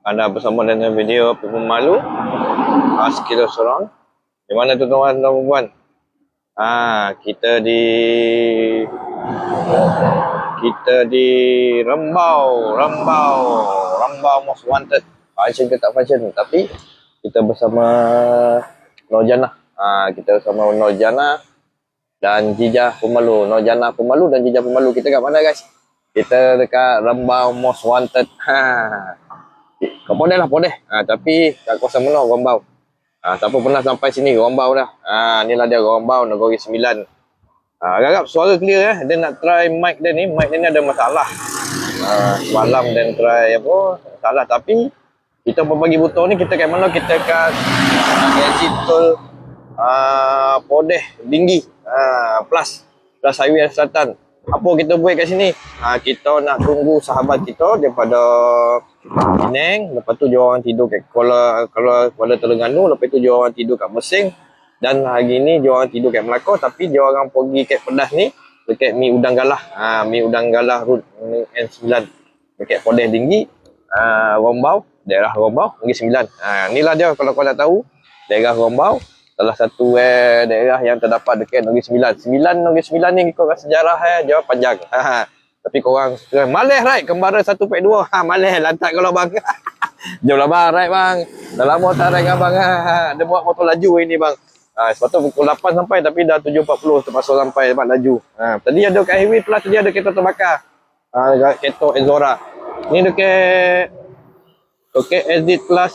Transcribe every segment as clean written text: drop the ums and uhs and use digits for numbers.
Anda bersama dengan video pemalu Skill Surround. Di mana tuan-tuan dan puan? Kita di Rembau Most Wanted. Function ke tak function, tapi kita bersama Nurjana. Kita bersama Nurjana dan Jijah Pemalu. Nurjana Pemalu dan Jijah Pemalu. Kita kat mana guys? Kita dekat Rembau Most Wanted. Kau podeh lah, podeh. Tapi kat kawasan mana Rembau. Siapa pernah sampai sini Rembau dah. Inilah dia Rembau Negeri Sembilan. Agak-agak suara clear Dia nak try mic dia ni. Mic dia ni ada masalah. Semalam dan try salah. Tapi kita berbagi butuh ni kita kat mana? Kita kat exit tol Podeh Tinggi plus highway Selatan. Apa kita buat kat sini? Kita nak tunggu sahabat kita daripada Penang. Lepas tu dia orang tidur kat Kuala Terengganu. Lepas tu dia orang tidur kat Mersing. Dan hari ni dia orang tidur kat Melaka. Tapi dia orang pergi kat Pedas ni dekat Mi Udang Galah. Mi Udang Galah Road N9 dekat Podeh Tinggi, Rembau, daerah Rembau, Negeri Sembilan. Inilah dia kalau kau nak tahu daerah Rembau. Salah satu daerah yang terdapat dekat Negeri Sembilan. Negeri Sembilan ni ikut sejarah dia panjang. Tapi korang maleh right kembara 1.2. Maleh lantak kalau bang. Jom lah bang, right bang. Dah lama tak right dengan bang. Dia buat motor laju ini bang. Sebab tu pukul 8 sampai tapi dah 7.40 terpaksa sampai tempat laju. Tadi ada kat highway plus tadi ada kereta terbakar. Kereta Ezora. Ni dekat exit plus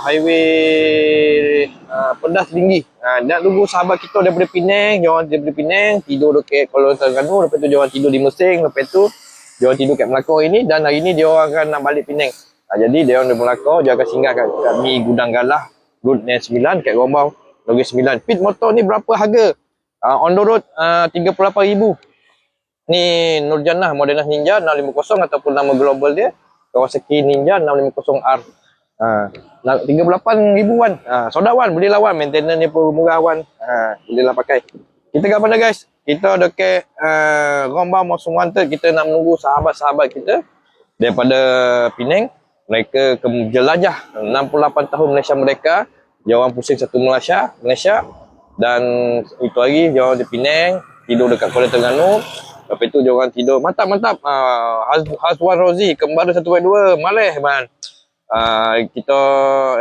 highway Pedas Tinggi. Nak tunggu sahabat kita daripada Penang. Daripada Penang tidur dekat Kuala Terengganu. Lepas tu dia orang tidur di Mersing. Lepas tu dia orang tidur kat Melaka ini. Dan hari ni dia orang akan nak balik Penang. Jadi dia orang di Melaka. Dia akan singgah kat Mi Gudang Galah Road N9 kat Rembau Negeri Sembilan. Pit motor ni berapa harga? On the road 38,000. Ni Nurjana Modenas Ninja 650 ataupun nama global dia Kawasaki Ninja 650R. 38 ribuan. Sodawan boleh lawan, maintenance ni pun murah wan. Boleh lah pakai. Kita kat mana guys? Kita dekat Rembau Most Wanted. Kita nak menunggu sahabat-sahabat kita daripada Penang. Mereka jelajah 68 tahun Malaysia mereka. Dia orang pusing satu Malaysia. Dan itu hari dia orang di Penang, tidur dekat Kuala Terengganu. Lepas tu dia orang tidur mantap. Hazwan Rozi kembali 1.2 maleh man.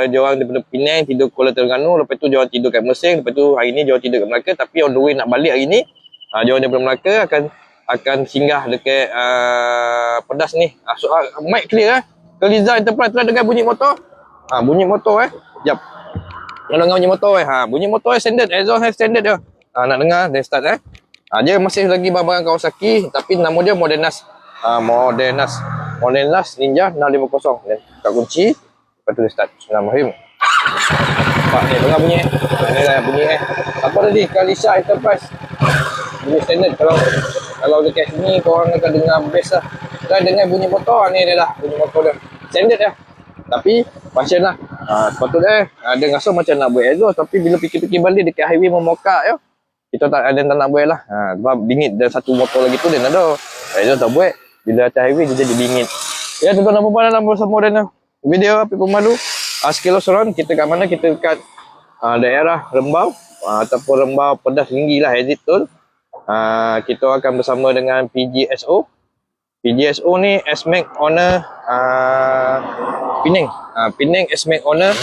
Dia orang daripada Penang tidur Kuala Terengganu. Lepas tu dia orang tidur kat Mersing. Lepas tu hari ni dia orang tidur kat Melaka. Tapi on the way nak balik hari ni, dia orang daripada Melaka akan singgah dekat Pedas ni. Mic clear Keliza Enterprise telah dengar bunyi motor. Bunyi motor Jap. Nak dengar bunyi motor bunyi motor standard, exhaust standard dia. Nak dengar dia start dia masih lagi barang-barang Kawasaki tapi nama dia Modenas. Modenas Ninja 650. Dan buka kunci. Lepas tu dia start. Bismillahirrahmanirrahim. Nampak ni dengar bunyi. Ni lah bunyi Apa tadi? Keliza Enterprise. Bunyi standard. Kalau dekat sini korang akan dengar bass lah. Kan dengar bunyi motor ni dia lah. Bunyi motor dia standard lah. Tapi function lah. Sepatutnya dia rasa macam nak buat exhaust. Tapi bila fikir-fikir balik dekat highway memokak kita tak nak buat lah. Sebab bingit dan satu motor lagi tu dia nak ada. Exhaust tak buat. Bila atas highway dia jadi bingit. Ya tuan-tuan dan puan dalam bersama dengan video api pemalu Skill Surround. Kita kat mana? Kita dekat daerah Rembau ataupun Rembau Pedas Tinggi lah exit tol. Kita akan bersama dengan PGSO ni SMAC Owner Penang. Penang SMAC Owner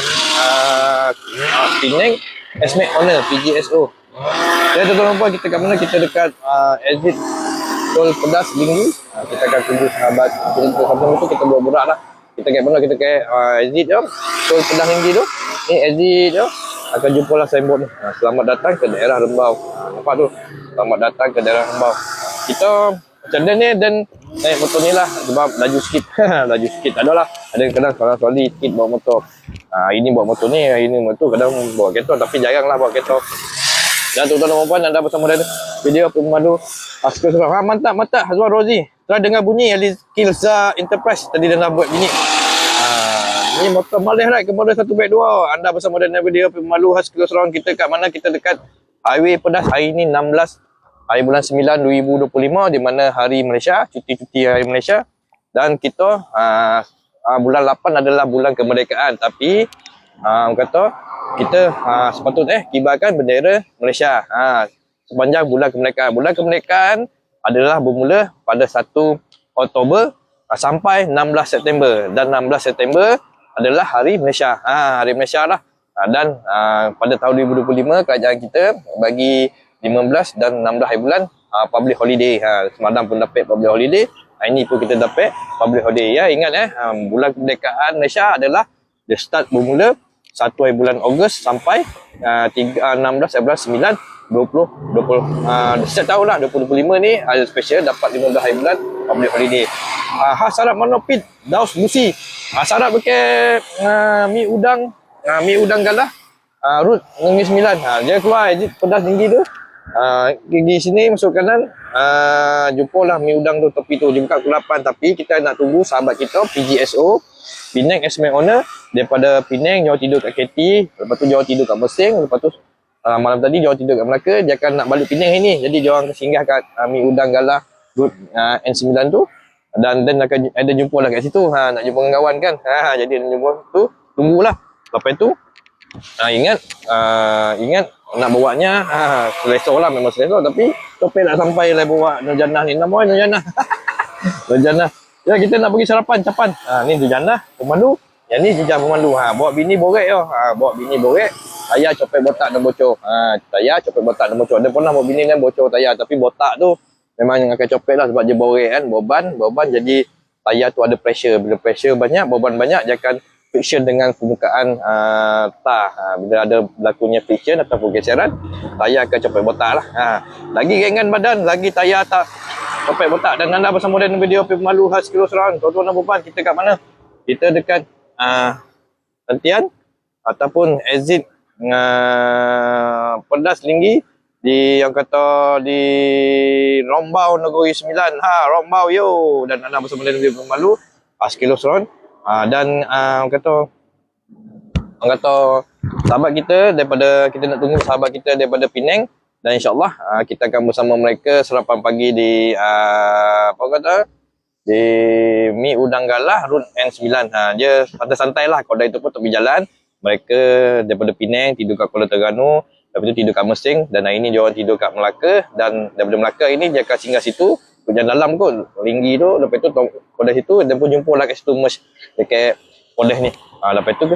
Penang SMAC Owner PGSO. Jadi tuan-tuan puan kita kat mana? Kita dekat exit tol Pedas Tinggi. Kita akan tunggu sahabat. Sampai itu kita buat-burak lah. Kita kat mana? Kita kat exit tol Pedas Tinggi tu. Ni exit akan jumpa lah signboard ni. Selamat datang ke daerah Rembau. Nampak tu? Selamat datang ke daerah Rembau. Kita macam ni dan naik motor ni lah sebab laju sikit. Laju sikit tak adalah. Ada kadang kalau sekali sikit bawa motor. Hari ni bawa motor ni, hari ni motor kadang bawa kereta tapi jarang lah bawa kereta. Dan tuan-tuan dan puan anda bersama dengan video pemadu Skill Surround. Mantap Hazwan Rozi. Telah dengar bunyi Keliza Enterprise tadi dia nak buat bunyi. Ni motor malih right kepada 1.2. Anda bersama dengan video pemalu Skill Surround. Kita kat mana? Kita dekat highway Pedas. Hari ni 16 hari bulan 9 2025 di mana hari Malaysia, cuti hari Malaysia. Dan kita bulan 8 adalah bulan kemerdekaan. Tapi kata kita sepatutnya kibarkan bendera Malaysia sepanjang bulan kemerdekaan. Bulan kemerdekaan adalah bermula pada 1 Oktober sampai 16 September. Dan 16 September adalah Hari Malaysia. Hari Malaysia lah. Dan pada tahun 2025 kerajaan kita bagi 15 dan 16 hari bulan public holiday. Semalam pun dapat public holiday. Ini pun kita dapat public holiday. Ya, ingat bulan kemerdekaan Malaysia adalah the start bermula 1 hari bulan Ogos sampai 16 bulan 9 20 setiap tahun lah 2025 ni ada special dapat 15 hari bulan public holiday. Sarap manopit daus busi. Sarap pakai mi udang galah root Negeri Sembilan. Dia keluar pedas tinggi tu. Gigi sini masuk kanan, jumpalah mi udang tu tepi tu. Dia buka pukul 8 tapi kita nak tunggu sahabat kita PGSO Penang Esmek Owner daripada Penang jauh tidur kat KT, lepas tu jauh tidur kat Mersing, lepas tu malam tadi jauh tidur kat Melaka. Dia akan nak balik Penang hari ni. Jadi dia orang singgah kat mi udang galah root N9 tu dan akan ada jumpa lah kat situ. Nak jumpa dengan kawan kan. Jadi ada jumpa tu, tunggulah. Lepas tu ingat nak bawanya selesa lah, memang selesa. Tapi topik nak sampai lah bawa Nurjanah ni. Nama Nurjanah. Nurjanah. Ya, kita nak pergi sarapan capan. Ni Nurjanah pemandu. Yang ni Jijang pemandu. Bawa bini borek yo. Bawa bini borek. Tayar copet botak dan bocor. Tayar copet botak dan bocor. Dia pernah bawa bini dan bocor tayar. Tapi botak tu memang yang akan copet lah sebab dia borek kan. Beban jadi tayar tu ada pressure. Bila pressure banyak, beban banyak, dia akan friction dengan permukaan tar. Bila ada berlakunya friction ataupun geseran, tayar akan copet botak lah. Lagi ringan badan, lagi tayar tak copet botak. Dan anda bersama dengan video Pemalu khas Kilo Serang. Tuan-tuan dan puan, kita kat mana? Kita dekat Hentian ataupun exit Pedas Linggi di yang kata di Rombau Negeri Sembilan. Rombau yo. Dan anda bersama dengan video Pemalu khas Kilo Serang. Dan kata sahabat kita daripada, kita nak tunggu sahabat kita daripada Penang, dan insyaAllah kita akan bersama mereka sarapan pagi di di mi udang galah root N9. Dia santai-santai lah. Kalau dari tu pun tepi jalan. Mereka daripada Penang tidur kat Kuala Terengganu, lepas tu tidur kat Mersing, dan hari ni dia orang tidur kat Melaka. Dan daripada Melaka ini dia akan singgah situ hujan dalam kot, Linggi tu. Lepas tu Kodah situ, dia pun jumpa lah kat situ dekat Kodah ni. Lepas tu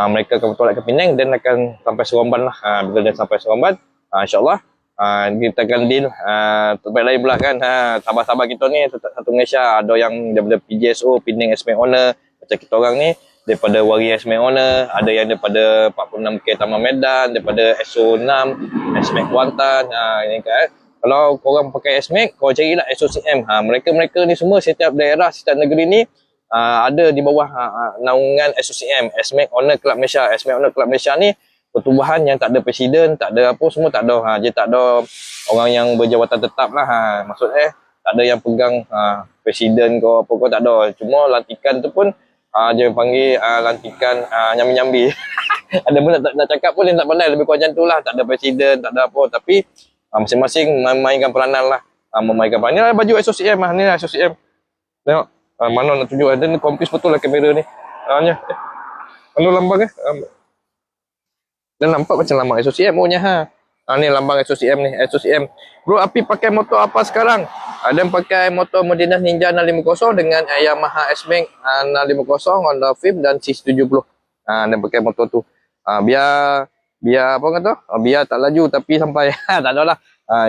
mereka akan bertolak ke Penang dan akan sampai Seremban lah. Bila dia sampai Seremban, insyaAllah kita akan deal terbaik lain pula kan. Sahabat-sahabat kita ni satu Malaysia, ada yang daripada PGSO Penang Esmek Owner macam kita orang ni, daripada Wari Esmek Owner, ada yang daripada 46K Taman Medan, daripada SO6 Esmek Kuantan. Ini kan, kalau korang pakai SMAC, korang carilah SOCM. Mereka ni semua, setiap daerah, setiap negeri ni ada di bawah naungan SOCM, SMAC Owner Club Malaysia. SMAC Owner Club Malaysia ni pertubuhan yang tak ada presiden, tak ada apa, semua tak ada. Dia tak ada orang yang berjawatan tetap lah. Maksudnya tak ada yang pegang presiden ke apa ke, tak ada. Cuma lantikan tu pun dia panggil lantikan nyambi-nyambi. Ada pun nak cakap pun dia tak pandai, lebih kurang macam tu lah. Tak ada presiden, tak ada apa. Tapi masing-masing memainkan peranan lah. Memainkan peranan. Ni lah baju SOCM lah. Ni lah SOCM. Tengok. Mana nak tunjuk. Dia kompis betul lah kamera ni. Mana lambang Dan nampak macam lambang SOCM punya. Ni lambang SOCM ni. SOCM. Bro, Api pakai motor apa sekarang? Ada yang pakai motor Medina Ninja 650 dengan Yamaha S-Max 650, Honda Fit dan C70. Dia pakai motor tu. Biar apa kata? Biar tak laju tapi sampai. Tak ada lah.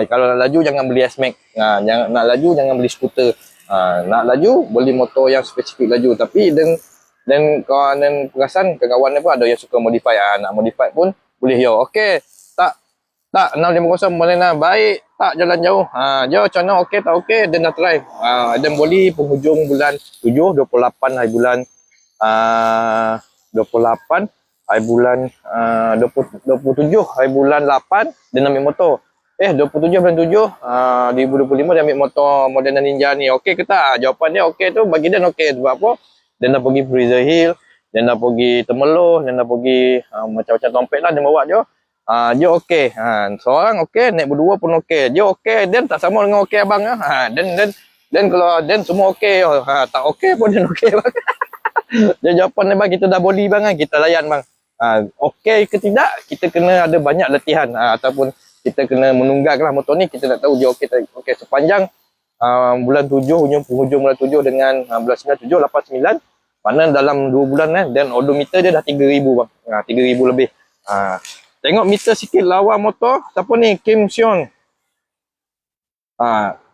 Kalau nak laju jangan beli S-Max. Nak laju jangan beli skuter. Nak laju beli motor yang spesifik laju. Tapi dan kawan perasan kawan dia pun ada yang suka modify. Nak modify pun boleh yo. Okey. Tak 650 boleh nak baik. Tak jalan jauh. Jauh macam mana okey tak okey dan nak try. Dan boleh penghujung bulan 7 28 hari bulan 28 hari bulan 27 hari bulan 8 dia nak ambil motor. 27 bulan 7 2025 dia ambil motor Modena Ninja ni. Okey ke tak? Jawapan dia okey tu bagi dia okey. Sebab apa? Dia nak pergi Fraser Hill, dia nak pergi Temerloh, dia nak pergi macam-macam tompet lah dia bawa je. Dia okey. Seorang okey, naik berdua pun okey. Dia okey, dan tak sama dengan okey abang. Dan kalau dan semua okey. Tak okey pun dia okey bang. Dia jawapan ni bang, kita dah boleh bang kan, kita layan bang. Okey ke tidak, kita kena ada banyak latihan ataupun kita kena menunggang lah motor ni. Kita nak tahu dia okey tak okey. Sepanjang bulan 7, hujung bulan 7 dengan bulan 9, 7, 8, 9, mana dalam 2 bulan dan odometer dia dah 3,000 bang. 3,000 lebih. Tengok meter sikit lawa motor. Siapa ni? Kim Sion.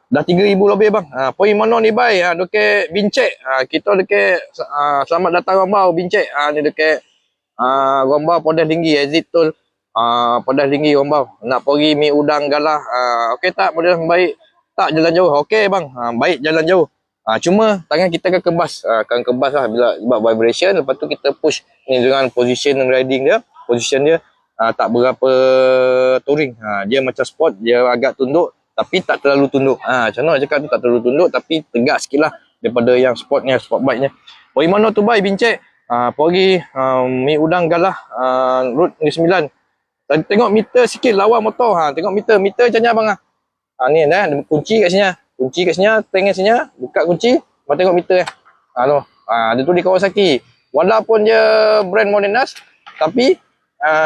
Dah 3,000 lebih bang. Poin mana ni bay? Dekat Bincek. Kita dekat selamat datang Rambau Bincek. Ni dekat Rambau Podas Tinggi, exit tol Podas Tinggi Rambau. Nak pergi Mi Udang Galah. Okey tak? Model baik. Tak jalan jauh. Okey bang. Baik jalan jauh. Cuma tangan kita akan kebas. Akan kebas lah bila sebab vibration. Lepas tu kita push ni dengan position riding dia. Position dia tak berapa touring. Dia macam sport. Dia agak tunduk. Tapi tak terlalu tunduk. Macam mana cakap tu, tak terlalu tunduk tapi tegak sikit lah daripada yang sportnya, sport bike-nya. Pergi mana tu bay? Bincek. Pergi Mi Udang Galah, Road Negeri 9. Tengok meter sikit lawa motor. Tengok meter macam mana bang? Ni ada kunci kat sini. Kunci kat sini, tank kat sini, buka kunci, baru tengok meter dia tu di Kawasaki. Walaupun dia brand Modenas, tapi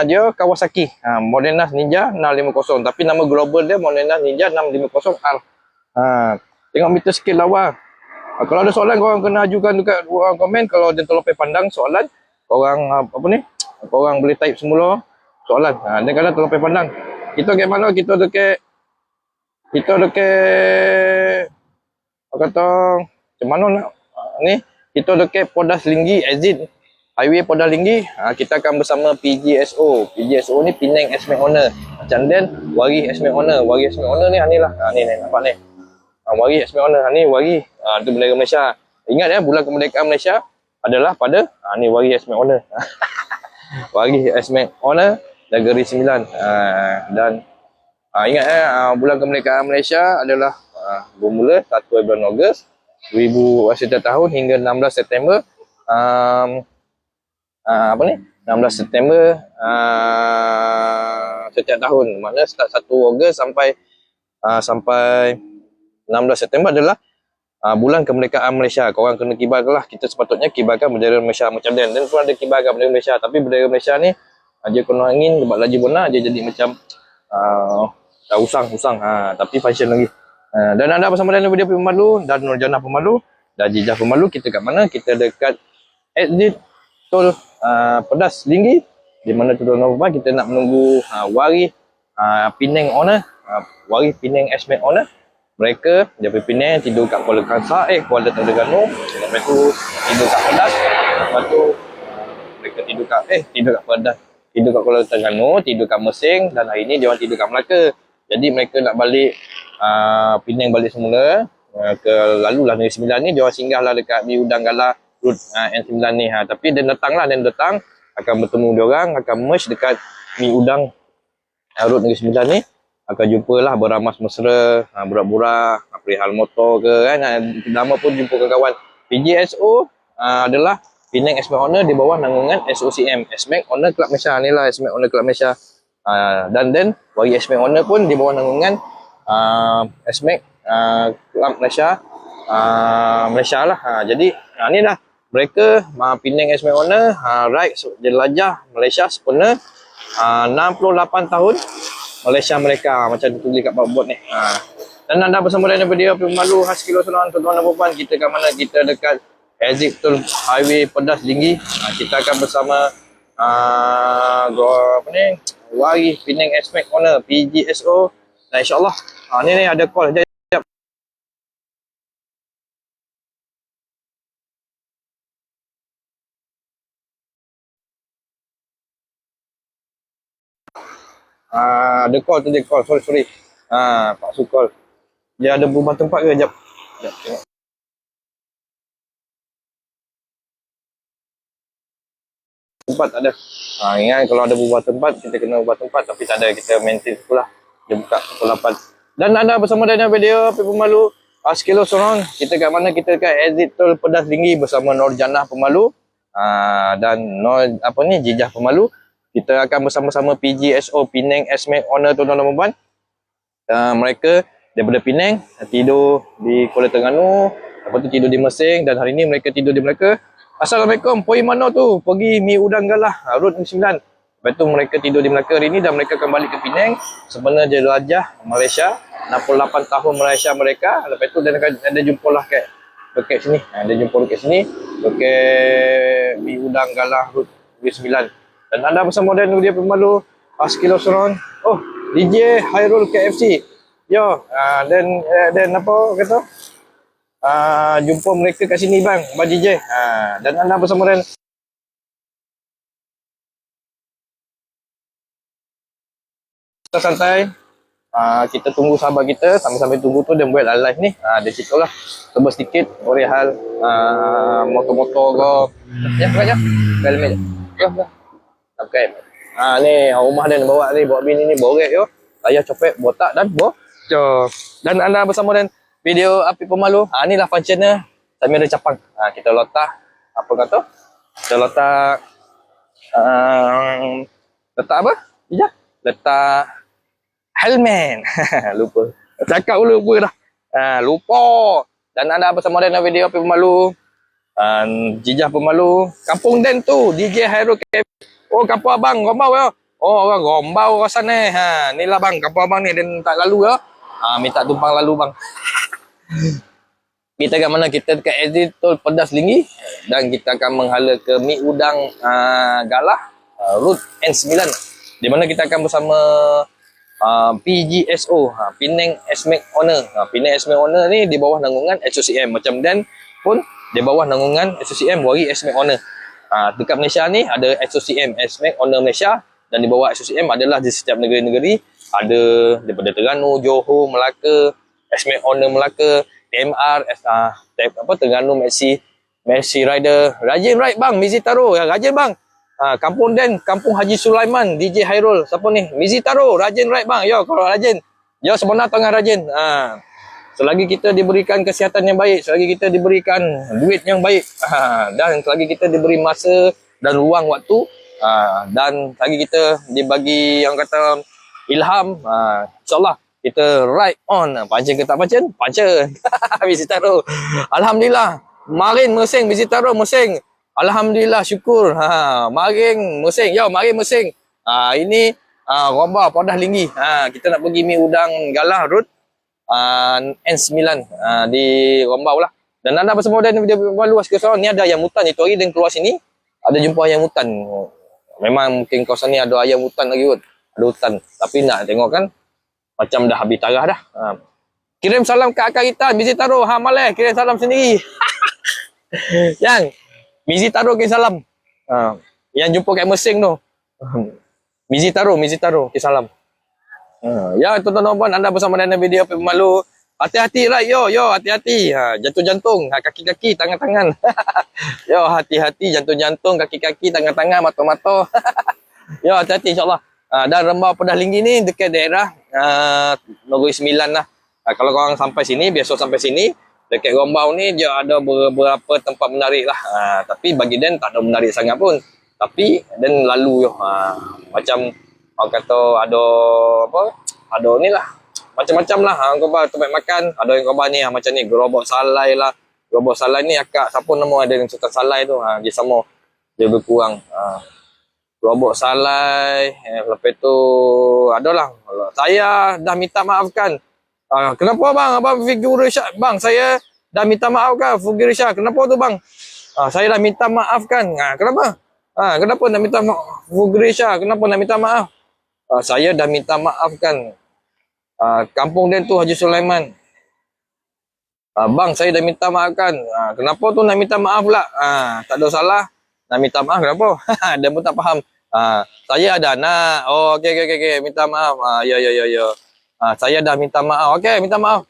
dia Kawasaki. Modenas Ninja 650, tapi nama global dia Modenas Ninja 650R. Tengok meter sikit lawa. Kalau ada soalan korang kena ajukan dekat ruang komen. Kalau ada terlepas pandang soalan, korang korang boleh type semula soalan. Dan kalau terlepas pandang, kita dekat mana? Kita dekat kata macam mana nak ni, kita dekat Podas Linggi, exit highway Podas Linggi. Kita akan bersama PGSO ni Penang Esmek Owner. Macam dan Wari Esmek Owner. Wari Esmek Owner ni lah. Ni nampak ni. Wari Esmek Owner ni Wari tu bendera Malaysia. Ingat bulan kemerdekaan Malaysia adalah pada ni Wari Esmek Owner. Wari Esmek Owner Negeri 9. Dan ingat bulan kemerdekaan Malaysia adalah bermula 1 bulan Ogos 2000 setiap tahun hingga 16 September 16 September setiap tahun. Maknanya start 1 Ogos sampai 16 September adalah bulan kemerdekaan Malaysia. Korang kena kibarkanlah. Kita sepatutnya kibarkan bendera Malaysia macam dan pun ada kibarkan bendera Malaysia, tapi bendera Malaysia ni dia kena angin lebat laju benar, dia jadi macam usang tapi function lagi. Dan anda bersama dengan video Pemalu dan Nurjana Pemalu dan Jijah Pemalu. Kita kat mana? Kita dekat exit tol Pedas Linggi, di mana tuan-tuan kita nak menunggu Wari Penang Owner, Wari Penang Esmek Owner. Mereka daripada Penang tidur kat Kuala Kangsar, Kuala Terengganu. Lepas tu tidur kat Pedas. Lepas tu mereka tidur kat Pedas, tidur kat Kuala Terengganu, tidur kat Mersing, dan hari ni dia orang tidur kat Melaka. Jadi mereka nak balik Penang balik semula lalu lah Negeri 9 ni. Dia orang singgah lah dekat Mi Udang Galah Road N9 ni. Tapi dia datang akan bertemu dia orang, akan merge dekat Mi Udang Road Negeri 9 ni. Akan jumpa lah, beramas mesra, borak-borak, perihal motor ke kan. Lama pun jumpa kawan-kawan. PGSO adalah Penang Esmek Owner di bawah naungan SOCM, Esmek Owner Club Malaysia. Ni lah Esmek Owner Club Malaysia. Dan Wari Esmek Owner pun di bawah naungan Esmek Club Malaysia, Malaysia lah. Jadi ni lah mereka Penang Esmek Owner ride jelajah Malaysia sempurna 68 tahun Malaysia mereka, macam tulis kat bawah ni. Dan anda bersama dengan video Pemalu khas Kilo Senawan, tuan-tuan dan puan. Kita kat mana? Kita dekat exit tol highway Pedas Linggi. Kita akan bersama Wari Penang Esmek Owner PGSO. Dan insyaAllah ni ada call. Sekejap. Ada call tu, dia call. Sorry. Pak Su call. Dia ada berubah tempat ke? Sekejap tengok. Tempat tak ada. Ingat kalau ada berubah tempat, kita kena ubah tempat. Tapi tak ada, kita maintain pula. Dia buka pukul 8. Dan anda bersama dengan video Pemalu Kilo Senawan. Kita kat mana? Kita kat exit tol Pedas Linggi bersama Nurjana Pemalu dan Jijah Pemalu. Kita akan bersama-sama PGSO Penang Esmek Owner, tuan-tuan dan puan. Mereka daripada Penang tidur di Kuala Terengganu, lepas tu tidur di Mersing, dan hari ni mereka tidur di Melaka. Assalamualaikum, pergi mana tu? Pergi Mi Udang Galah, Road 9. Lepas tu mereka tidur di Melaka hari ni dan mereka akan balik ke Penang. Sebenarnya jelajah Malaysia, 68 tahun Malaysia mereka. Lepas tu dia akan ada jumpa lah dekat sini. Dia jumpa dekat sini, dekat Mi Udang Galah Road 9. Dan anda bersama dan dia pemalu Askilo Suron. Oh, DJ Hairul KFC. Yo, dan apa kata? Jumpa mereka kat sini bang DJ. Dan anda bersama dengan kita santai. Kita tunggu sahabat kita sambil-sambil tunggu tu dia buat live ni. Dia cerita lah coba sedikit oleh hal motor-motor ke. Ya buka je. Helmet. Ya. Okey. Ni rumah dia bawa bini ni borek yo. Ayah copet botak dan dan anda bersama dengan video api pemalu. Inilah functionnya sambil ada capang. Kita letak apa kata? Kita letak apa? Bijak. Letak helmet. Lupa. Cakap dulu lupa dah. Lupa. Dan anda bersama dengan video api pemalu. Jijah pemalu. Kampung Den tu DJ Hairul KFC. Oh, kampung abang Gombau ya. Oh, orang Gombau kawasan ni. Inilah bang kampung abang ni dan tak lalu ya. Minta tumpang lalu bang. Kita kat mana? Kita dekat exit tol Pedas Linggi dan kita akan menghala ke Mi Udang Galah Route N9 di mana kita akan bersama PGSO, Penang Esmek Owner. Penang Esmek Owner ni di bawah naungan SOCM, macam Dan pun di bawah naungan SOCM Wari Esmek Owner. Dekat Malaysia ni ada SOCM Esmek Owner Malaysia dan di bawah SOCM adalah di setiap negeri-negeri, ada daripada Terengganu, Johor, Melaka, Esmek Owner Melaka, TMR, Terengganu Messi Rider, Rajin Ride bang, Mizi Taro, Rajin bang. Kampung Den, Kampung Haji Sulaiman, DJ Hairul, siapa ni? Mizi Taro, Rajin Ride bang. Yo, kalau Rajin, yo sebenar tengah Rajin. Selagi kita diberikan kesihatan yang baik, selagi kita diberikan duit yang baik, dan selagi kita diberi masa dan ruang waktu, dan selagi kita dibagi yang kata ilham, insyaAllah kita ride on. Pancen ke tak pancen? Pancen. Mizi Taro. Alhamdulillah. Marin mesing, Mizi Taro mesing. Alhamdulillah, syukur. Maring mesing. Yo, maring mesing. Ini Gombau Pedas Linggi. Kita nak pergi Mi Udang Galah Road N9 di Gombau lah. Dan anda bersama dengan video luas ke sana. Ni ada ayam hutan itu hari dan keluar sini ada jumpa ayam hutan. Memang mungkin kawasan ni ada ayam hutan lagi kot. Ada hutan. Tapi nak tengok kan macam dah habis tarah dah. Kirim salam ke akak kita Mizi Taro. Maleh kirim salam sendiri. Yang Mizi Taro kirim salam. Yang jumpa kat Mesing tu. Mizi Taro kirim salam. Ya tuan-tuan dan puan, anda bersama dengan video pemalu. Hati-hati lah yo, hati-hati. Jantung jantung, kaki-kaki, tangan-tangan. Yo hati-hati, jantung-jantung, kaki-kaki, tangan-tangan, mata-mata. Yo hati-hati insya-Allah. Dan Rembau Pedas Linggi ni dekat daerah Negeri Sembilan lah. Kalau korang sampai sini, biasa sampai sini, dekat Gombau ni dia ada beberapa tempat menarik lah. Tapi bagi Dan tak ada menarik sangat pun. Tapi Dan lalu yo. Macam orang kata ada apa? Ada ni lah. Macam-macam lah. Kau tempat makan, ada yang kau ni macam ni, gerobak salai lah. Gerobak salai ni akak siapa nama ada yang Sultan Salai tu. Dia sama dia berkurang. Gerobak salai, lepas tu adalah saya dah minta maafkan. Kenapa bang? Abang Figure Syah. Bang, saya dah minta maaf kan Figure Syah. Kenapa tu bang? Saya dah minta maafkan. Kenapa? Kenapa nak minta maaf Figure Syah? Kenapa nak minta maaf? Saya dah minta maafkan. Kampung Den tu Haji Sulaiman. Bang, saya dah minta maafkan. Kenapa tu nak minta maaf pula? Tak ada salah. Nak minta maaf kenapa? Dia pun tak faham. Saya ada anak. Oh, okey. Minta maaf. Ya. Saya dah minta maaf. Okey, minta maaf.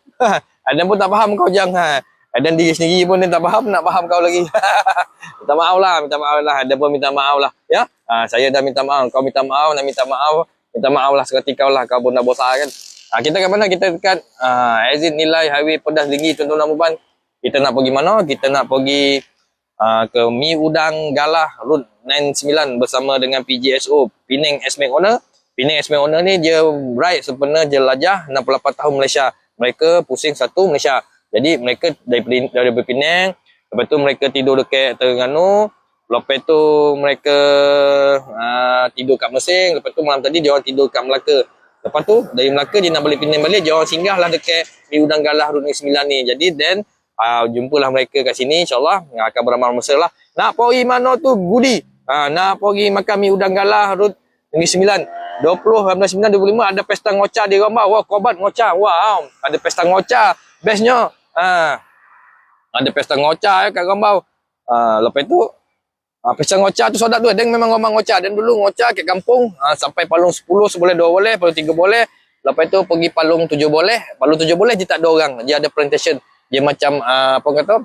Dia pun tak faham kau jangan. Dan diri sendiri pun dia tak faham, nak faham kau lagi. minta maaf lah. Dia pun minta maaf lah. Ya. Saya dah minta maaf. Kau minta maaf, nak minta maaf. Minta maaf lah seketika lah. Kau pun dah bosan kan. Kita kat mana? Kita dekat exit nilai highway Pedas Linggi, tuan-tuan dan puan. Kita nak pergi mana? Kita nak pergi ke Mi Udang Galah Road 99 bersama dengan PGSO, Penang Esmek Owner. Penang Esmek Owner ni dia ride sempena jelajah 68 tahun Malaysia. Mereka pusing satu Malaysia. Jadi mereka dari Penang Lepas tu mereka tidur dekat Terengganu. Lepas tu mereka tidur kat Mersing. Lepas tu malam tadi dia orang tidur kat Melaka. Lepas tu dari Melaka dia nak balik Penang balik, dia orang singgah lah dekat di Udang Galah Rut Negeri Sembilan ni. Jadi then jumpalah mereka kat sini, insyaAllah akan beramal mesra lah. Nak pergi mana tu Gudi? Nak pergi makan mi Udang Galah Rut Negeri Sembilan. 19, 25 ada pesta ngoca di Rambau. Wah, Kobat ngoca. Wow, ada pesta ngoca. Bestnya. Ada pesta ngoca kat Rambau. Lepas tu pesta ngoca tu sodak tu. Dan memang orang ngoca. Dan dulu ngoca kat kampung sampai Palung 10 boleh, 2 boleh, Palung 3 boleh. Lepas tu pergi Palung 7 boleh. Palung 7 boleh dia tak ada orang. Dia ada plantation. Dia macam apa kata?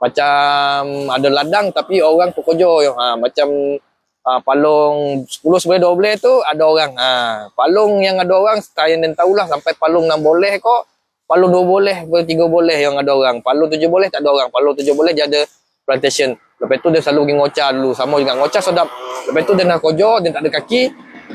Macam ada ladang tapi orang pekerja. Macam Palung 10 boleh, 2 boleh tu ada orang. Palung yang ada orang saya dan tahulah sampai Palung 6 boleh kok. Palung 2 boleh, 3 boleh yang ada orang. Palung 7 boleh tak ada orang. Palung 7 boleh dia ada plantation. Lepas tu dia selalu pergi ngoca dulu. Sama juga ngoca sedap. Lepas tu dia nak kerja, dia tak ada kaki.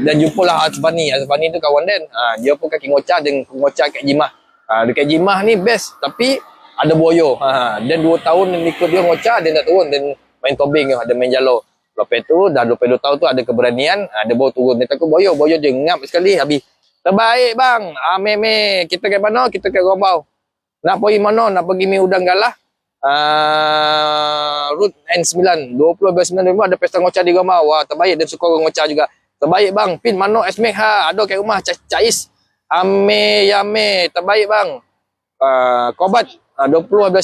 Dan jumpalah Azfani. Azfani tu kawan Dan. Dia pun kaki ngoca dan ngoca kat Jimah. Dekat Jimah ni best. Tapi ada boyo. Dan 2 tahun ikut dia ngoca, dia tak turun. Dan main tobing, ada main jalo. Lepas tu dah 22 tahun tu ada keberanian. Dia baru turun. Dia takut boyo. Boyo dia ngap sekali habis. Terbaik bang. Meme. Kita ke mana? Kita ke Rambau. Nak pergi mana? Nak pergi mi Udang Galah. Rut N9 20.9 ada pesta ngoca di Rambau. Wah, terbaik. Dan suka orang ngoca juga. Terbaik bang. Pin mana Esmek ada kat rumah Cais. Ame Yame. Terbaik bang. Kobat 20.9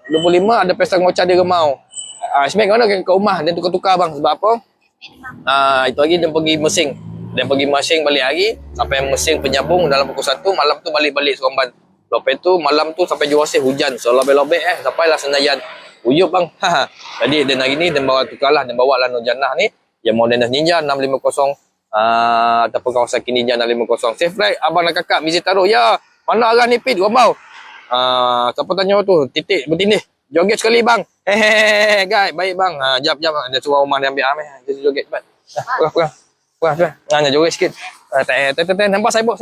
25 ada pesta ngoca di Rambau. Esmek mana kat rumah. Dan tukar-tukar bang. Sebab apa? Itu lagi dia pergi Mersing. Dia pergi Mersing balik hari. Sampai Mersing penyambung dalam pukul 1. Malam tu balik-balik Seremban. Lepas tu malam tu sampai Juruasih hujan. So lobek-lobek sampailah Senayan. Uyup bang. Jadi dan hari ni dia bawa tukarlah. Dia bawa lah Nur Jannah ni. Yang model Ninja 650. Ataupun Kawasaki Ninja 650. Safe ride abang dan kakak Mizi Taruh. Ya. Mana arah ni Pit? Rambau. Siapa tanya tu? Titik bertindih. Joget sekali bang. Hehehe guys. Baik bang. Jap. Dia suruh rumah dia ambil ambil. Jadi joget cepat. Kurang. Nak joget sikit. Nampak sibuk.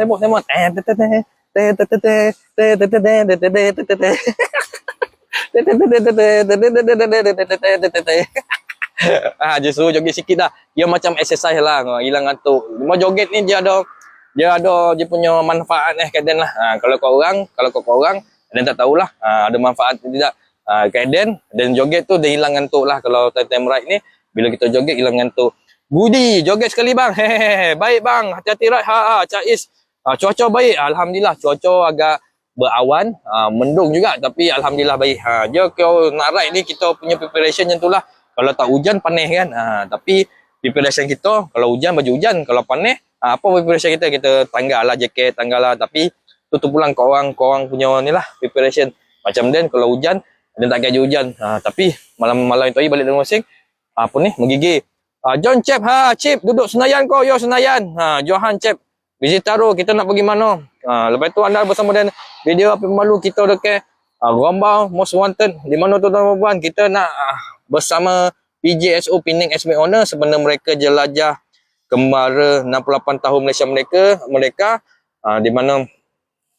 Justru joget sikit dah. Dia macam exercise lah, hilang ngantuk. Cuma joget ni dia punya manfaat kadang lah. Kalau kau orang dan tak tahulah ada manfaat atau tidak. Kadang dan joget tu dia hilang ngantuk lah. Kalau time ride ni bila kita joget hilang ngantuk. Gudi, joget sekali bang. Hehehe. Baik bang, hati-hati ride. Cais. Cuaca baik. Alhamdulillah cuaca agak berawan, mendung juga tapi alhamdulillah baik. Dia kalau nak ride ni kita punya preparation yang itulah. Kalau tak hujan panas kan. Tapi preparation kita kalau hujan baju hujan, kalau panas apa preparation kita? Kita tanggal lah jaket, tanggal lah tapi tu pulang korang punya ni lah preparation. Macam Dan kalau hujan dia tak gaji hujan. Tapi malam itu lagi balik dari Mersing apa ni menggigil. John Cep, Cip duduk Senayan kau, yo Senayan. Johan Cep, Mizi Taruh, kita nak pergi mana? Lepas tu anda bersama dengan video apa malu kita dekat Rambau Most Wanted. Di mana tu tuan-tuan? Kita nak bersama PJSO Penang Esmek Owner sebenarnya mereka jelajah kembara 68 tahun mereka di mana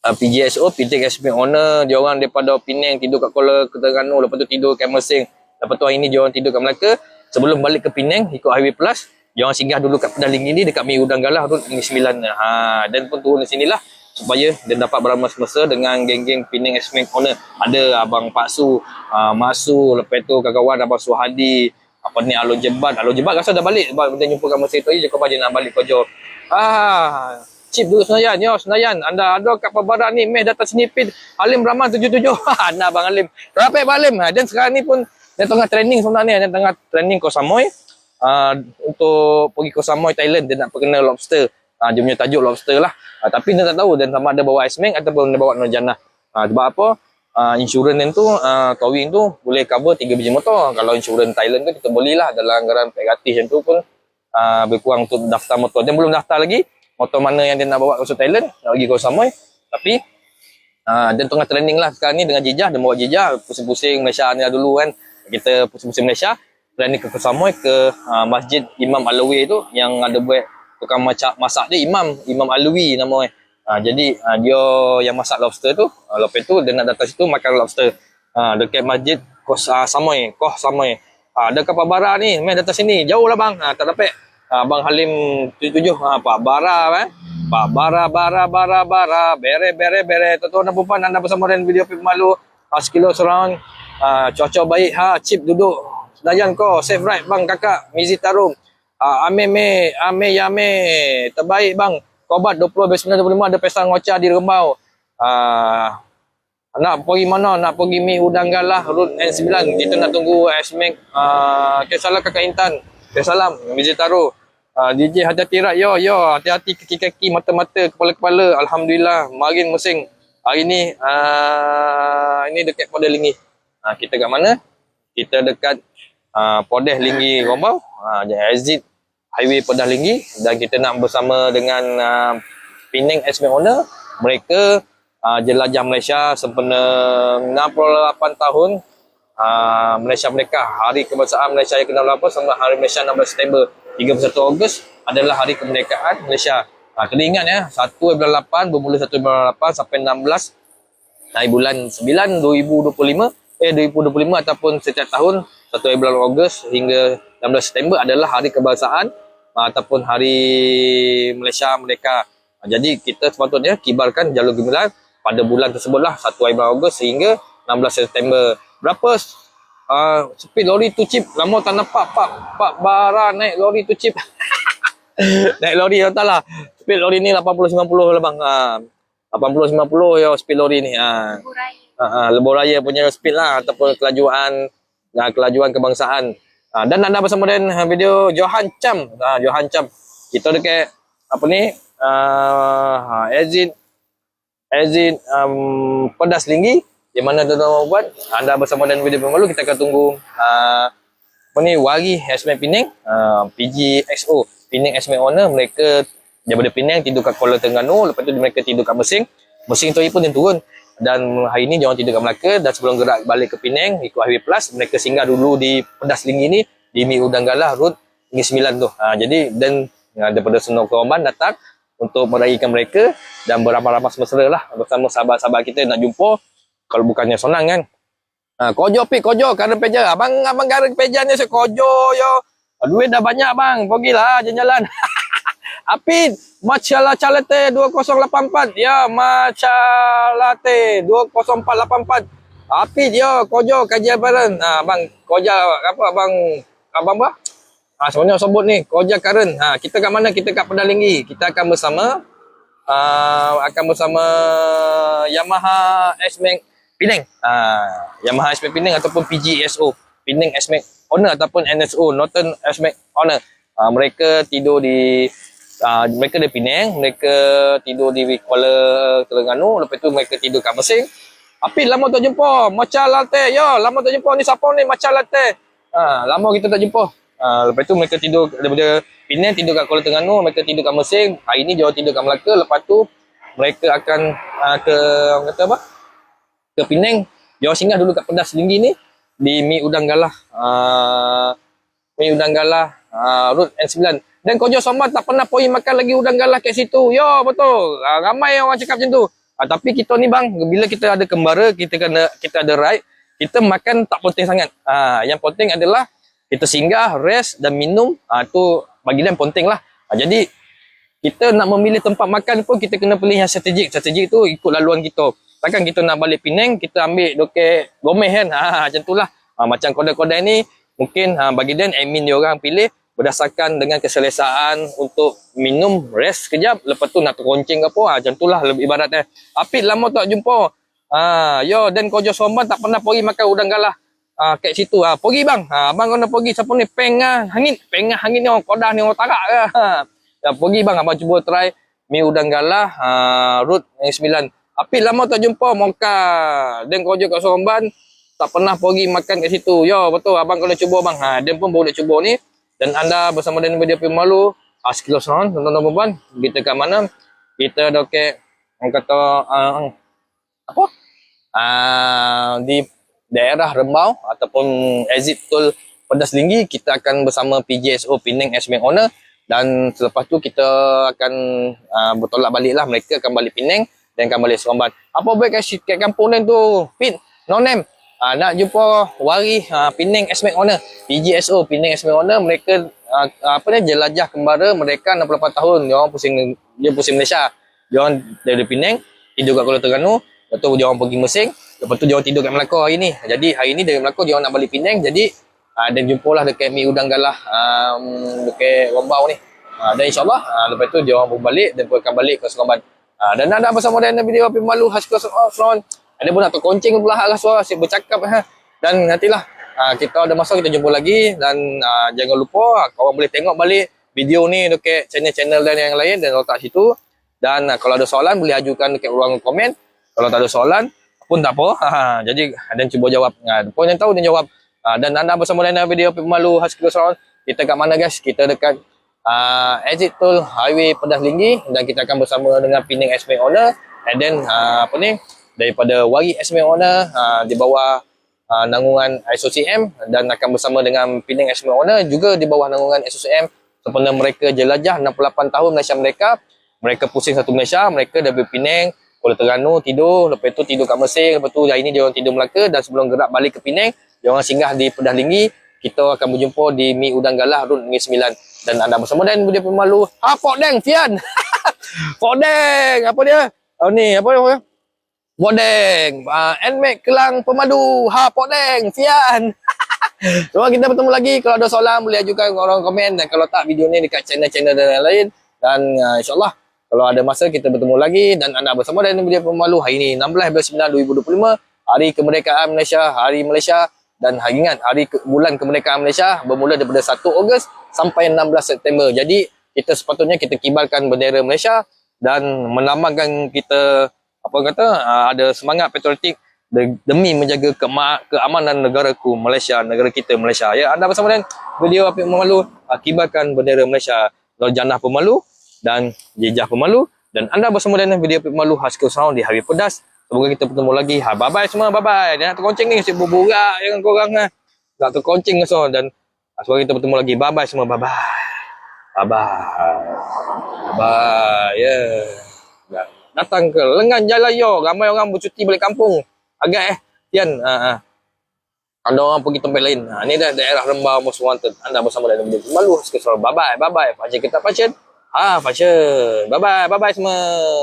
PJSO Penang Esmek Owner dia orang daripada Penang tidur kat Kuala Terengganu, lepas tu tidur kat Mersing. Lepas tu hari ni dia orang tidur kat Melaka. Sebelum balik ke Penang ikut Highway Plus, dia orang singgah dulu kat Pedaling ini dekat Mi Udang Galah Rut Negeri Sembilan. Dan pun turun di sinilah supaya dia dapat beramal semasa dengan geng-geng Penang Esmek Owner. Ada abang Pak Su, Masu, lepas tu kawan-kawan abang Suhadi, apa ni Alun Jebat rasa dah balik sebab dia jumpa kat masa itu je kau dia nak balik kerja. Cip dulu Senayan. Yo Senayan, anda ada kat Perbaran ni meh datang sini Pit. Halim Rahman 77. Nah bang Halim. Rapat Bang Halim. Dan sekarang ni pun dia tengah training sebenarnya. Dia tengah training Koh Samui. Untuk pergi Koh Samui Thailand. Dia nak perkena lobster. Dia punya tajuk lobster lah. Tapi dia tak tahu dan sama ada bawa Esmek ataupun dia bawa Nur Jannah. Sebab apa? Insurans tu, towing tu boleh cover 3 biji motor. Kalau insurans Thailand tu kita boleh lah dalam anggaran gratis yang tu pun berkurang untuk daftar motor. Dia belum daftar lagi motor mana yang dia nak bawa ke Thailand, nak pergi Koh Samui. Tapi dia tengah training lah sekarang ni dengan Jijah. Dia bawa Jijah pusing-pusing Malaysia ni lah dulu kan. Kita pusing-pusing Malaysia, training ke Koh Samui ke Masjid Imam Alawi tu yang ada buat tukang masak dia Imam Alawi namanya. Jadi dia yang masak lobster tu, lepas tu dia nak datang situ makan lobster. dekat masjid Samoy, Koh Samoy. Dekat Pak Bara ni, main datang sini. Jauh lah bang, tak dapat. Bang Halim 77, Pak Bara Pak Bara, bere. Tuan-tuan dan puan, anda bersama dengan video Pip Malu. Sekilo surround, cuaca baik, chip duduk. Sedayan ko, safe ride bang kakak, Mizi Tarum. Ame terbaik bang. Kobat 20/9/25 ada pesta ngoca di Rembau. Nak pergi mana? Nak pergi Mi Udang Galah Route N9. Kita nak tunggu Asmek. Salam kakak Intan. Salam Mizi Taru. DJ hati-hati rak. Yo, hati-hati kaki-kaki, mata-mata, kepala-kepala. Alhamdulillah, marin musim. Hari ni ini dekat Podeh Linggi. Kita kat mana? Kita dekat Podeh Linggi Rombau. Exit Highway Podeh Linggi. Dan kita nak bersama dengan Penang Asmek Owner. Mereka jelajah Malaysia sempena 68 tahun Malaysia Merdeka. Hari Kebangsaan Malaysia yang ke-68 sama Hari Malaysia 16 September. 31 Ogos adalah Hari Kemerdekaan Malaysia. Kena ingat ya, 1/8 bermula 1/8 sampai 16 bulan 9 2025 ataupun setiap tahun 1 Ogos hingga 16 September adalah Hari Kebangsaan ataupun Hari Malaysia Merdeka. Jadi kita sepatutnya kibarkan jalur gemilang pada bulan tersebutlah 1 Ogos sehingga 16 September. Berapa speed lori tu chip? Lama tak nampak Pak Bara naik lori tu chip. Naik lori entahlah. Speed lori ni 80-90 lah bang. 80-90 ya speed lori ni. Lebuh raya punya speed lah ataupun kelajuan kebangsaan. Dan anda bersama dengan video Johan Cham. Johan Cham. Kita dekat apa ni? Exit Pedas Linggi. Di mana tuan-tuan buat, anda bersama dengan video pemalu, kita akan tunggu Wari Asmek Penang, PGXO Penang Asmek Owner. Mereka daripada Penang tidur kat Kuala Terengganu, lepas tu mereka tidur kat Mersing tu pun dia turun. Dan hari ni diorang tidur kat Melaka, dan sebelum gerak balik ke Penang ikut Highway Plus, mereka singgah dulu di Pedas Linggi ni, di Mi Udang Galah Road Linggi 9 tu. Jadi dan daripada Senor Korban datang untuk meraihkan mereka dan beramah-ramah mesra lah bersama sahabat-sahabat kita nak jumpa. Kalau bukannya senang kan. Kojo karen peja. Abang karen peja ni saya kojo yo. Duit dah banyak bang. Pergilah jalan-jalan. Apit, matcha latte 2084. Ya, matcha latte 20484. Apit yo, kojo kajian bareng. Bang, koja apa abang apa? Sebenarnya sebut ni, koja karen. Kita kat mana? Kita kat Pedal Linggi. Kita akan bersama Yamaha Asmek Penang. Yamaha Asmek Penang ataupun PGSO Penang Asmek Owner ataupun NSO Northern Asmek Owner. Mereka tidur di mereka dari Penang, mereka tidur di Kuala Terengganu, lepas tu mereka tidur kat Mersing. Apit lama tak jumpa, matcha latte. Yo, lama tak jumpa ni siapa ni matcha latte. Lama kita tak jumpa. Lepas tu mereka tidur daripada Penang tidur kat Kuala Terengganu, mereka tidur kat Mersing. Hari ni dia tidur kat Melaka, lepas tu mereka akan ke Penang. Dia singgah dulu kat Pedas Linggi ni di Mi Udang Galah. Route N9. Dan Kojo Sombat tak pernah pergi makan lagi udang galah kat situ. Yo, betul. Ramai orang cakap macam tu. Tapi kita ni bang, bila kita ada kembara, kita ada ride, kita makan tak penting sangat. Yang penting adalah kita singgah, rest dan minum. Tu bagi dia penting lah. Jadi kita nak memilih tempat makan pun kita kena pilih yang strategik. Strategik tu ikut laluan kita. Takkan kita nak balik Penang, kita ambil doket Gomeh kan. Macam tu lah. Macam kodai-kodai ni, mungkin bagi dia admin dia orang pilih berdasarkan dengan keselesaan untuk minum, rest sekejap, lepas tu nak teronceng ke apa. Macam tu lah lebih ibaratnya. Apit lama tak jumpa. Yo, dan Kojo Somban tak pernah pergi makan udang galah kat situ. Pergi bang. Abang kena pergi. Siapa ni? Pengah hangit ni orang Kodah ni orang tarak ke. Pergi bang. Abang cuba try Mi Udang Galah Route 9. Apit lama tak jumpa Moka dan Kojo kat Somban tak pernah pergi makan kat situ. Yo, betul. Abang kena cuba bang. Dia pun boleh cuba ni. Dan anda bersama dengan video Pimalu Sekilo Sound, tuan-tuan dan puan, kita kat mana? Kita dekat orang kata di daerah Rembau ataupun exit tol Pedas Linggi. Kita akan bersama PGSO Penang Asmek Owner, dan selepas tu kita akan bertolak balik lah. Mereka akan balik Penang dan akan balik Seremban. Apa baik kat kampung ni tu? Pit, no name. nak jumpa Wari Penang Esmek Owner, PGSO Penang Esmek Owner. Mereka jelajah kembara, mereka 68 tahun. Dia pusing Malaysia. Dia orang dari Penang tidur kat Kuala Terengganu, lepas tu dia orang pergi Mesing, lepas tu dia orang tidur kat Melaka hari ni. Jadi hari ni dari Melaka dia orang nak balik Penang. Jadi dan jumpalah dekat Mi Udang Galah dekat Rombau ni. Dan insyaAllah lepas tu dia orang balik dan akan balik ke Seremban. Dan ada bersama dengan video Api Malu Haskell Seremban. Ada pun nak terkoncing pula arah suara asyik bercakap Dan nantilah kita ada masa kita jumpa lagi. Dan jangan lupa korang boleh tengok balik video ni dekat channel-channel dan yang lain dan letak situ. Dan kalau ada soalan boleh ajukan dekat ruang komen. Kalau tak ada soalan pun tak apa. Jadi dan cuba jawab. Pun yang tahu dan jawab. Dan anda bersama dengan video Api Malu Haskell Seremban. Kita kat mana guys? Kita dekat exit tol highway Pedas Linggi. Dan kita akan bersama dengan Penang Esmek Owner. And then daripada Wari Esmek Owner di bawah nanggungan SOCM, dan akan bersama dengan Penang Esmek Owner juga di bawah nanggungan SOCM. Sempena mereka jelajah 68 tahun Malaysia mereka pusing satu Malaysia. Mereka dari Penang, Kuala Terengganu tidur, lepas tu tidur kat Mesir, lepas tu hari ni dia orang tidur Melaka, dan sebelum gerak balik ke Penang dia orang singgah di Pedas Linggi. Kita akan berjumpa di Mi Udang Galah Road Negeri Sembilan. Dan anda bersama dengan video Api Malu Pok Deng Fian. Pok Deng apa dia? Ni apa dia? Pok Deng, Nmax Kelang Pemadu. Pok Deng Fian. So kita bertemu lagi. Kalau ada soalan boleh ajukan orang komen, dan kalau tak video ni dekat channel-channel dan lain-lain. Dan insyaAllah kalau ada masa kita bertemu lagi. Dan anda bersama dengan video Api Malu hari ni 16/9/2025, Hari Kemerdekaan Malaysia, Hari Malaysia. Dan bulan kemerdekaan Malaysia bermula daripada 1 Ogos sampai 16 September. Jadi kita sepatutnya kita kibarkan bendera Malaysia dan melambangkan kita ada semangat patriotik demi menjaga keamanan negaraku Malaysia, negara kita Malaysia. Ya, anda bersama dengan video Api Malu kibarkan bendera Malaysia, Janah Pemalu dan Jejah Pemalu. Dan anda bersama dengan video Api Malu Haskell Sound di Hari Pedas. Semoga kita bertemu lagi. Bye-bye semua. Bye-bye. Dia nak terkoncing ni. Asyik berburak dengan korang. Nak terkoncing semua. Dan semoga kita bertemu lagi. Bye-bye semua. Bye-bye. Bye-bye. Bye-bye. Yeah. Datang ke Lengan Jalayo. Ramai orang bercuti balik kampung. Agak Tian. Ada orang pergi tempat lain. Ni dah daerah Rembau Most Wanted. Anda bersama dengan video Malu. Bye-bye. Bye-bye. Pasien kita pasien. Pasien. Bye-bye. Bye-bye semua.